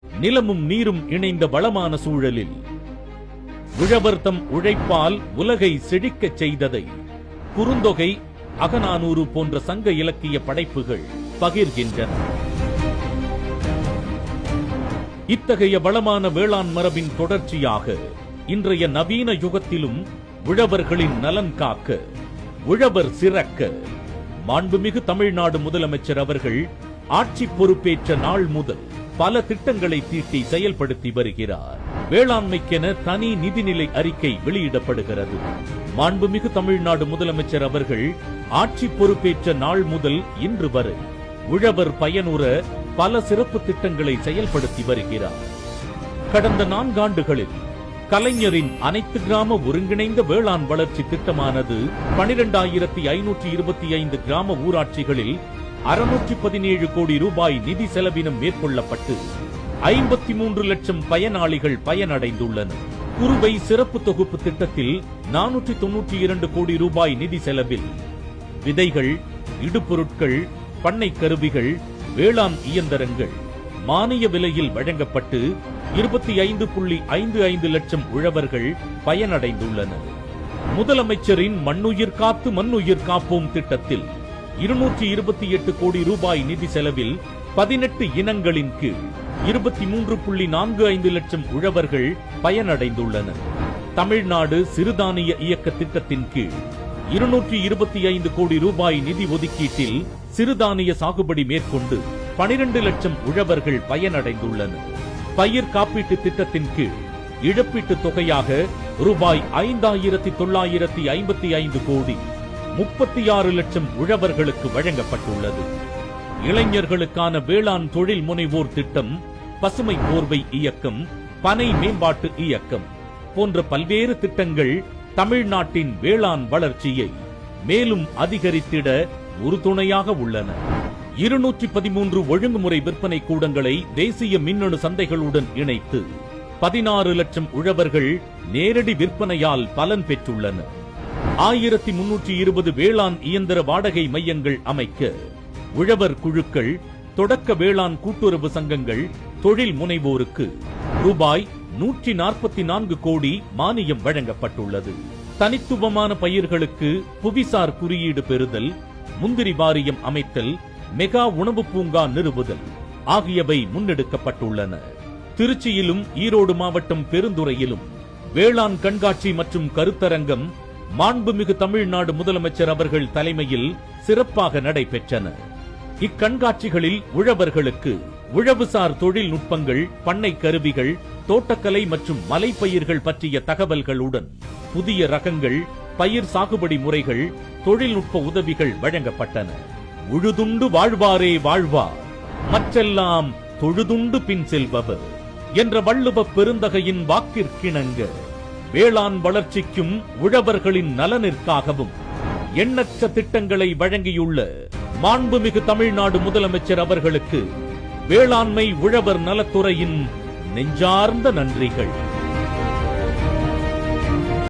நிலமும் நீரும் இணைந்த வளமான சூழலில் உழவர் தம் உழைப்பால் உலகை செழிக்கச் செய்ததை குறுந்தொகை, அகநானூறு போன்ற சங்க இலக்கிய படைப்புகள் பகிர்கின்றன. இத்தகைய வளமான வேளாண் மரபின் தொடர்ச்சியாக இன்றைய நவீன யுகத்திலும் உழவர்களின் நலன் காக்க, உழவர் சிறக்க மாண்புமிகு தமிழ்நாடு முதலமைச்சர் அவர்கள் ஆட்சி பொறுப்பேற்ற நாள் முதல் பல திட்டங்களை தீட்டி செயல்படுத்தி வருகிறார். வேளாண்மைக்கென தனி நிதிநிலை அறிக்கை வெளியிடப்படுகிறது. மாண்புமிகு தமிழ்நாடு முதலமைச்சர் அவர்கள் ஆட்சி பொறுப்பேற்ற நாள் முதல் இன்று வரை உழவர் பயனுற பல சிறப்பு திட்டங்களை செயல்படுத்தி வருகிறார். கடந்த 4 ஆண்டுகளில் கலைஞரின் அனைத்து கிராம ஒருங்கிணைந்த வேளாண் வளர்ச்சி திட்டமானது 12,525 கிராம ஊராட்சிகளில் 617 கோடி ரூபாய் நிதி செலவினம் மேற்கொள்ளப்பட்டு 53 லட்சம் பயனாளிகள் பயனடைந்துள்ளனர். குறுவை சிறப்பு தொகுப்பு திட்டத்தில் 492 கோடி ரூபாய் நிதி செலவில் விதைகள், இடுபொருட்கள், பண்ணை கருவிகள், வேளாண் இயந்திரங்கள் மானிய விலையில் வழங்கப்பட்டு 25.55 லட்சம் உழவர்கள் பயனடைந்துள்ளனர். முதலமைச்சரின் மண்ணுயிர் காத்து மண்ணுயிர் காப்போம் திட்டத்தில் 228 கோடி ரூபாய் நிதி செலவில் 18 இனங்களின் கீழ் 23.45 லட்சம் உழவர்கள் பயனடைந்துள்ளனர். தமிழ்நாடு சிறுதானிய இயக்க திட்டத்தின் கீழ் 225 கோடி ரூபாய் நிதி ஒதுக்கீட்டில் சிறுதானிய சாகுபடி மேற்கொண்டு 12 லட்சம் உழவர்கள் பயனடைந்துள்ளனர். பயிர் காப்பீட்டு திட்டத்தின் கீழ் இழப்பீட்டு தொகையாக ரூபாய் 5,955 கோடி 36 லட்சம் உழவர்களுக்கு வழங்கப்பட்டுள்ளது. இளைஞர்களுக்கான வேளாண் தொழில் முனைவோர் திட்டம், பசுமை போர்வை இயக்கம், பனை மேம்பாட்டு இயக்கம் போன்ற பல்வேறு திட்டங்கள் தமிழ்நாட்டின் வேளாண் வளர்ச்சியை மேலும் அதிகரித்திட உறுதுணையாக உள்ளன. 213 ஒழுங்குமுறை விற்பனை கூடங்களை தேசிய மின்னணு சந்தைகளுடன் இணைத்து 16 லட்சம் உழவர்கள் நேரடி விற்பனையால் பலன் பெற்றுள்ளனர். 1320 வேளாண் இயந்திர வாடகை மையங்கள் அமைக்க உழவர் குழுக்கள், தொடக்க வேளாண் கூட்டுறவு சங்கங்கள், தொழில் முனைவோருக்கு ரூபாய் 144 கோடி மானியம் வழங்கப்பட்டுள்ளது. தனித்துவமான பயிர்களுக்கு புவிசார் குறியீடு பெறுதல், முந்திரி வாரியம் அமைத்தல், மெகா உணவு பூங்கா நிறுவுதல் ஆகியவை முன்னெடுக்கப்பட்டுள்ளன. திருச்சியிலும் ஈரோடு மாவட்டம் பெருந்துறையிலும் வேளாண் கண்காட்சி மற்றும் கருத்தரங்கம் மாண்புமிகு தமிழ்நாடு முதலமைச்சர் அவர்கள் தலைமையில் சிறப்பாக நடைபெற்றன. இக்கண்காட்சிகளில் உழவர்களுக்கு உழவுசார் தொழில்நுட்பங்கள், பண்ணை கருவிகள், தோட்டக்கலை மற்றும் மலைப்பயிர்கள் பற்றிய தகவல்களுடன் புதிய ரகங்கள், பயிர் சாகுபடி முறைகள், தொழில்நுட்ப உதவிகள் வழங்கப்பட்டன. உழுதுண்டு வாழ்வாரே வாழ்வார், மற்றெல்லாம் தொழுதுண்டு பின் செல்பவர் என்ற வள்ளுவ பெருந்தகையின் வாக்கிற்கிணங்க வேளாண் வளர்ச்சிக்கும் உழவர்களின் நலனிற்காகவும் எண்ணற்ற திட்டங்களை வழங்கியுள்ள மாண்புமிகு தமிழ்நாடு முதலமைச்சர் அவர்களுக்கு வேளாண்மை உழவர் நலத்துறையின் நெஞ்சார்ந்த நன்றிகள்.